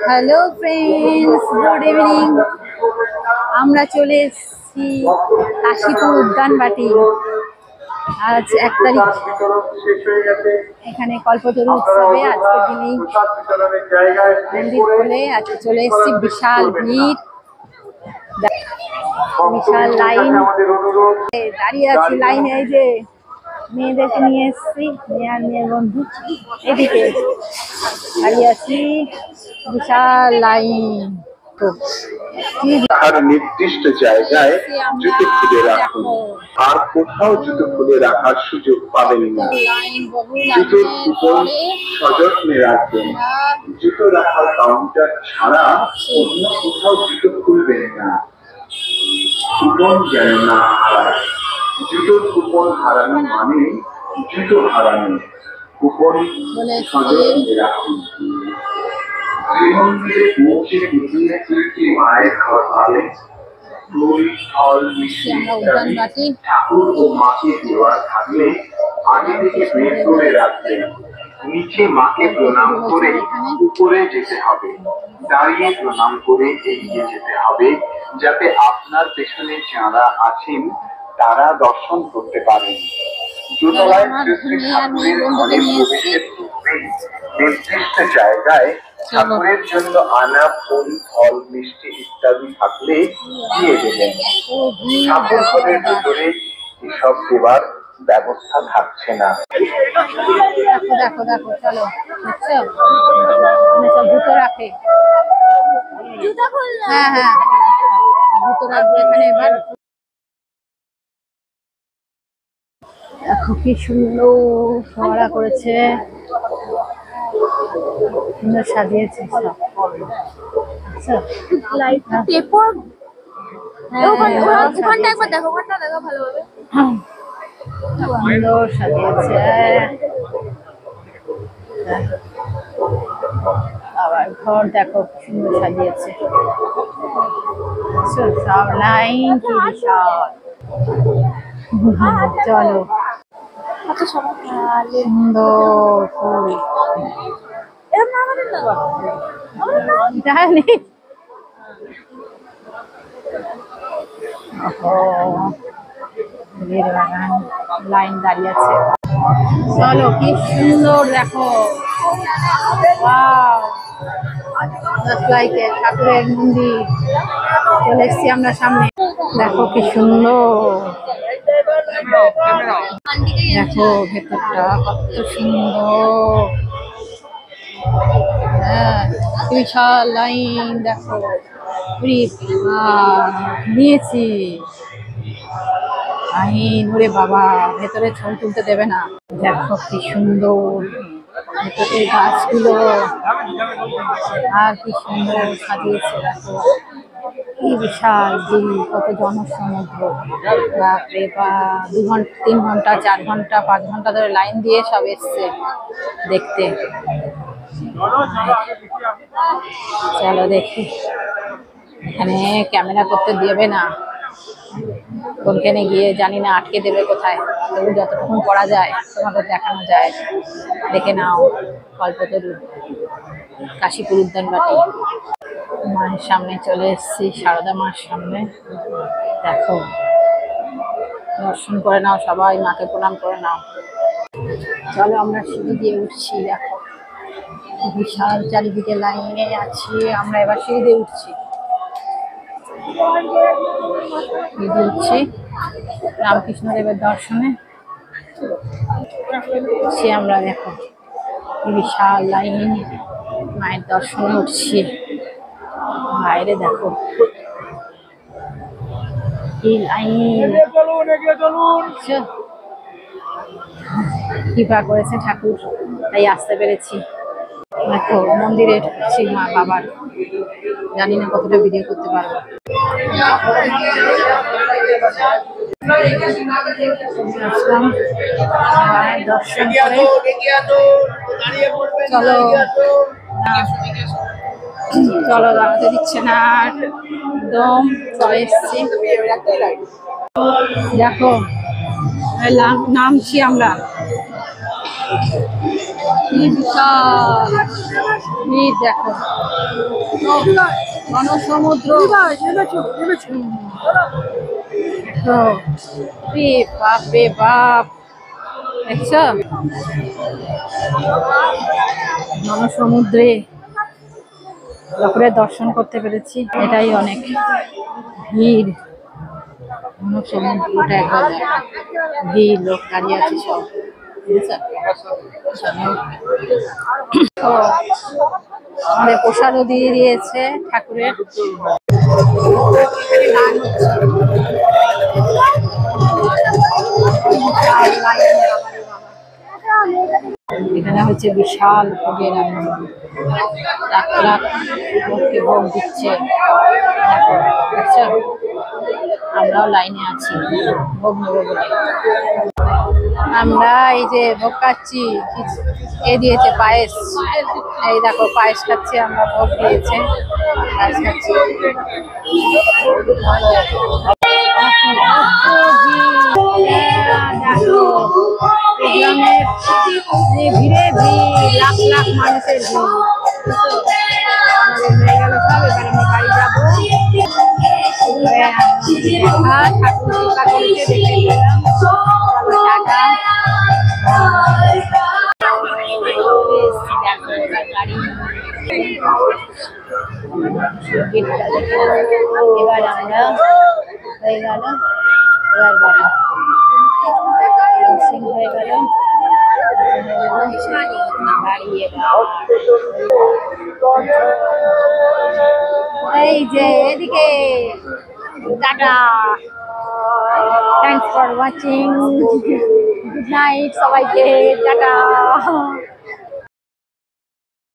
Hello friends, good evening. আমরা চলে এসেছি কাশীপুর উদ্যানবাটি। আজ 1 তারিখ। এখানে কল্পতরু উৎসবে আজকের দিনেই মন্দির খুলে আজকে চলে এসেছি। বিশাল ভিড়, বিশাল লাইন, দাঁড়িয়ে আছি লাইনে। এই যে মেয়েদেরকে নিয়ে এসেছি, মেয়ে আর মেয়ের বন্ধু এদিকে দাঁড়িয়ে আছি। বিশাল লাইন। আর নির্দিষ্ট জায়গায় জুতো খুলে রাখুন, আর কোথাও জুতো খুলে রাখার সুযোগ পাবেন না। জুতোর কুপন সযত্নে রাখবেন। জুতো রাখার কাউন্টার ছাড়া অন্য কোথাও জুতো খুলবেন না। কুপন যেন না হারায়। জুতোর কুপন হারানো মানে জুতো হারানো। কুপন সযত্নে রাখুন। শ্রীমন্দিরে পৌঁছে গিয়ে কীর্তি মায়ের ঘর পাবেন। ফুল ফল মিষ্টি ঠাকুর ও মাকে দেওয়া থাকলে আগে থেকে বের করে রাখবেন। নিচে মাকে প্রণাম করে উপরে যেতে হবে। দাঁড়িয়ে প্রণাম করে এগিয়ে যেতে হবে, যাতে আপনার পেছনে যারা আছেন তারা দর্শন করতে পারেন। দোতলায় শ্রী ঠাকুরের ঘরে প্রবেশের পূর্বে নির্দিষ্ট জায়গায় ঠাকুরের জন্য আনা ফুল ফল মিষ্টি ইত্যাদি থাকলে দিয়ে দেবেন। ঠাকুর ঘরের ভিতরে এসব দেওয়ার ব্যবস্থা থাকছে না। দেখো দেখো দেখো, চলো বুঝছো, সব জুতো রাখে। হ্যাঁ হ্যাঁ, জুতো রাখবে এখানে। এবার দেখো কি সুন্দর ফোয়ারা করেছে, সুন্দর সাজিয়েছে সব। আচ্ছা, সুন্দর সাজিয়েছে। আবার ঘর দেখো সুন্দর সাজিয়েছে। সব লাইন কি বিশাল। চলো, সুন্দর ফুল জানি। ফুলের বাগান, লাইন দাঁড়িয়ে আছে। চলো, কি সুন্দর দেখো। ঠাকুরের মন্দির চলে এসছি আমরা সামনে। দেখো কি সুন্দর, দেখো ভেতরটা কত সুন্দর। হ্যাঁ, বিশাল লাইন দেখো। নিয়েছি লাইন, ওরে বাবা, ভেতরে ছবি তুলতে দেবে না। দেখো কি সুন্দর ভেতরে গাছগুলো, আর কি সুন্দর সাজিয়েছে। দেখো কি বিশাল দিন, কত জনসমুদ্র। বাপরে বাপ, 2 ঘন্টা 3 ঘন্টা 4 ঘন্টা 5 ঘন্টা ধরে লাইন দিয়ে সব এসছে দেখতে। চলো দেখি, এখানে ক্যামেরা করতে দেবে না, কোনখানে গিয়ে জানি না, আটকে দেবে কোথায়। তবু যতটুকু করা যায় তোমাদের দেখানো যায়। দেখে নাও কল্পতরু কাশীপুর উদ্যানবাটি। মায়ের সামনে চলে এসেছি, সারদা মার সামনে। দেখো, দর্শন করে নাও সবাই, মাকে প্রণাম করে নাও। চলো, আমরা সিঁড়ি দিয়ে উঠছি। দেখো বিশাল চারিদিকে লাইনে আছি আমরা। এবার সিঁড়ি দিয়ে উঠছি, উঠছি রামকৃষ্ণদেবের দর্শনে উঠছি আমরা। দেখো বিশাল লাইন, মায়ের দর্শনে উঠছি। বাইরে দেখো কি লাইন। কৃপা করেছে ঠাকুর, তাই আসতে পেরেছি। দেখো মন্দিরে ঢুকছি মা বাবার, জানি না কতটা ভিডিও করতে পারবো। দর্শন করে চলো, চলো দাঁড়াতে দিচ্ছে না, একদম চলে এসছি। দেখো নামছি আমরা, কি বিশাল ভিড় দেখো, সমুদ্র বাপ রে বাপ, দেখছো সমুদ্রে ঠাকুরের দর্শন করতে পেরেছি, এটাই অনেক। ভিড় সমুদ্রটা একবার ভিড়, লোক দাঁড়িয়ে আছে সব, তো আমাদের প্রসাদও দিয়ে দিয়েছে ঠাকুরের। এখানে হচ্ছে বিশাল ভোগের আয়োজন, লাখ লাখ লোককে ভোগ দিচ্ছে, দেখছো? আমরাও লাইনে আছি ভোগ নেবো বলে। আমরা এই যে ভোগ খাচ্ছি, এ দিয়েছে পায়েস, এই দেখো পায়েস খাচ্ছি আমরা, ভোগ দিয়েছে পায়েস খাচ্ছি। দেখো ভিড়ে ভিড়, লাখ লাখ মানুষের ভিড়। আমাদের হয়ে গেল সব, এবার আমরা বাড়ি যাবো। ঠাকুর কৃপা করেছে, দেখে গেলাম। টাটা। এবার আমরা হয়ে গেল, এবার বাড়ি হয়ে গেল, বাড়ি। এই যে এদিকে tata, thanks for watching, good night সবাইকে, টাটা।